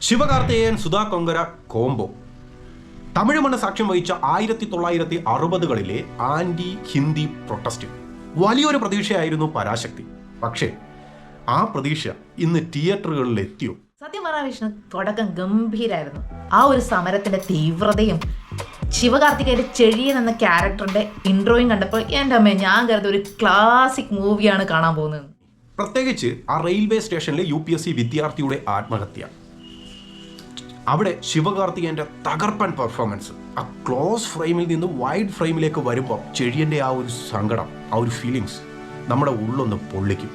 Sivakarthikeyan Sudha Kongara combo Tamil മണ്ണ് സാക്ഷ്യം വഹിച്ച 1960കളിലെ ആന്റി ഹിന്ദി പ്രൊട്ടസ്റ്റ് വലിയൊരു പ്രതീക്ഷയായിരുന്നു പരാശക്തി. പക്ഷേ ആ പ്രതീക്ഷ ഇന്ന് തിയേറ്ററുകളിൽ എത്തിയോ? സത്യം പറഞ്ഞ വിഷ്ണു, തുടക്കം ഗംഭീരായിരുന്നു. ആ ഒരു സമരത്തിന്റെ തീവ്രതയും ശിവകാർത്തികേയന്റെ ചെഴിയൻ എന്ന ക്യാരക്ടറിന്റെ ഇൻട്രോയും കണ്ടപ്പോൾ എൻ്റെ അമ്മ, ഞാൻ കരുതി ഒരു ക്ലാസിക് മൂവിയാണ് കാണാൻ പോകുന്നത്. പ്രത്യേകിച്ച് ആ റെയിൽവേ സ്റ്റേഷനിലെ UPSC വിദ്യാർത്ഥിയുടെ ആത്മഹത്യ, അവിടെ ശിവകാർത്തികേയന്റെ തകർപ്പൻ പെർഫോമൻസ്, ആ ക്ലോസ് ഫ്രെയിമിൽ നിന്ന് വൈഡ് ഫ്രെയിമിലേക്ക് വരുമ്പോൾ ചെഴിയന്റെ ആ ഒരു സങ്കടം, ആ ഒരു ഫീലിങ്സ് നമ്മുടെ ഉള്ളൊന്ന് പൊള്ളിക്കും.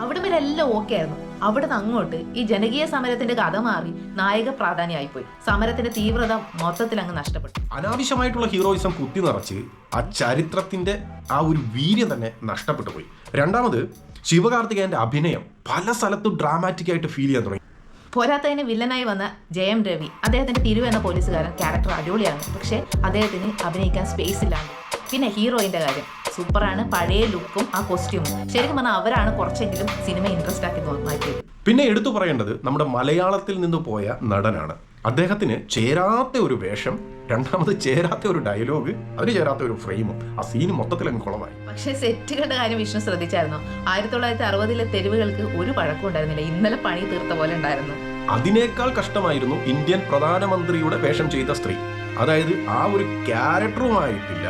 അവിടെ വരെ എല്ലാം ഓക്കെ ആയിരുന്നു. അവിടുന്ന് അങ്ങോട്ട് ഈ ജനകീയ സമരത്തിന്റെ കഥ മാറി നായക പ്രാധാന്യമായിപ്പോയി. സമരത്തിന്റെ തീവ്രത മൊത്തത്തിൽ അങ്ങ് നഷ്ടപ്പെട്ടു. അനാവശ്യമായിട്ടുള്ള ഹീറോയിസം കുത്തി നിറച്ച് ആ ചരിത്രത്തിന്റെ ആ ഒരു വീര്യം തന്നെ നഷ്ടപ്പെട്ടു പോയി. രണ്ടാമത് ശിവകാർത്തികേയന്റെ അഭിനയം പല സ്ഥലത്തും ഡ്രാമാറ്റിക് ആയിട്ട് ഫീൽ ചെയ്യാൻ തുടങ്ങി. പോരാത്തതിന് വില്ലനായി വന്ന ജയം രവി, അദ്ദേഹത്തിന്റെ തിരു എന്ന പോലീസുകാരൻ ക്യാരക്ടർ അടിപൊളിയാണ്. പക്ഷേ അദ്ദേഹത്തിന് അഭിനയിക്കാൻ സ്പേസ് ഇല്ലാണ്ട്. പിന്നെ ഹീറോയിന്റെ കാര്യം സൂപ്പറാണ്. പഴയ ലുക്കും ആ കോസ്റ്റ്യൂമും, ശരിക്കും പറഞ്ഞാൽ അവരാണ് കുറച്ചെങ്കിലും സിനിമ ഇൻട്രസ്റ്റ് ആക്കി മാറ്റിയത്. പിന്നെ എടുത്തു പറയേണ്ടത് നമ്മുടെ മലയാളത്തിൽ നിന്ന് പോയ നടനാണ്. അദ്ദേഹത്തിന് ചേരാത്ത ഒരു വേഷം, രണ്ടാമത് ചേരാത്ത ഒരു ഡയലോഗ്, അതിന് ചേരാത്ത ഒരു ഫ്രെയിമും, ആ സീന് മൊത്തത്തിൽ അങ്ങ് കുളമായി. പക്ഷേ സെറ്റുകളുടെ കാര്യം വിഷ്ണു ശ്രദ്ധിച്ചായിരുന്നു? 1960 തെരുവുകൾക്ക് ഒരു പഴക്കം ഉണ്ടായിരുന്നില്ല. ഇന്നലെ പണി തീർത്ത പോലെ ഉണ്ടായിരുന്നു. അതിനേക്കാൾ കഷ്ടമായിരുന്നു ഇന്ത്യൻ പ്രധാനമന്ത്രിയുടെ വേഷം ചെയ്ത സ്ത്രീ. അതായത് ആ ഒരു ക്യാരക്ടറുമായിട്ടില്ല,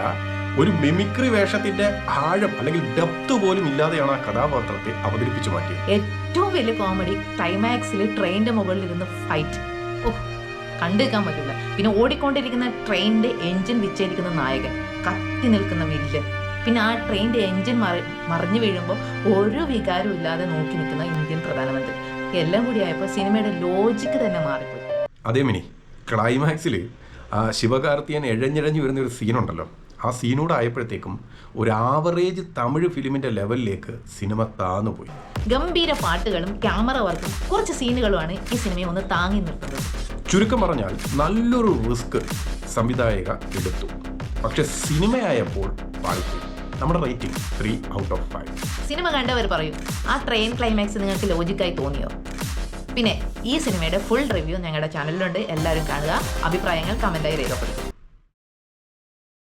ഒരു മിമിക്രി വേഷത്തിന്റെ ആഴം അല്ലെങ്കിൽ ഡെപ്ത് പോലും ഇല്ലാതെയാണ് ആ കഥാപാത്രത്തെ അവതരിപ്പിച്ചു മാറ്റിയത്. ഏറ്റവും വലിയ കോമഡി ക്ലൈമാക്സിൽ ട്രെയിനിന്റെ മുകളിൽ ഇരുന്ന് ഫൈറ്റ്. കണ്ടുനിൽക്കാൻ പറ്റില്ല. പിന്നെ ഓടിക്കൊണ്ടിരിക്കുന്ന ട്രെയിനിന്റെ എഞ്ചിൻ വിച്ഛേദിക്കുന്ന നായകൻ, കത്തി നിൽക്കുന്ന വില്ലൻ, പിന്നെ ആ ട്രെയിനിന്റെ എഞ്ചിൻ മറിഞ്ഞു വീഴുമ്പോൾ ഒരു വികാരവും ഇല്ലാതെ നോക്കി നിൽക്കുന്ന ഇന്ത്യൻ പ്രധാനമന്ത്രി. എല്ലാം കൂടി ആയപ്പോൾ സിനിമയുടെ ലോജിക്ക് തന്നെ മാറിപ്പോയി. അതേ മിനി, ക്ലൈമാക്സിൽ ശിവകാർത്തികേയൻ എഴഞ്ഞിഴഞ്ഞു വരുന്ന ഒരു സീനുണ്ടല്ലോ, ആ സീനൂടെ ആയപ്പോഴത്തേക്കും ഒരു ആവറേജ് തമിഴ് ഫിലിമിന്റെ ലെവലിലേക്ക് സിനിമ താന്നുപോയി. ഗംഭീര പാട്ടുകളും ക്യാമറ വർക്കും കുറച്ച് സീനുകളുമാണ് ഈ സിനിമയെ ഒന്ന് താങ്ങി നിർത്തുന്നത്. ചുരുക്കം പറഞ്ഞാൽ നല്ലൊരു റിസ്ക് സംവിധായക എടുത്തു. പക്ഷെ സിനിമയായപ്പോൾ പാളിപ്പോയി. നമ്മുടെ റേറ്റിംഗ് 3 out of 5. സിനിമ കണ്ടവർ പറയും, ആ ട്രെയിൻ ക്ലൈമാക്സ് നിങ്ങൾക്ക് ലോജിക്കായി തോന്നിയോ? പിന്നെ ഈ സിനിമയുടെ ഫുൾ റിവ്യൂ ഞങ്ങളുടെ ചാനലിലുണ്ട്. എല്ലാവരും കാണുക. അഭിപ്രായങ്ങൾ കമന്റായി രേഖപ്പെടുത്തുക.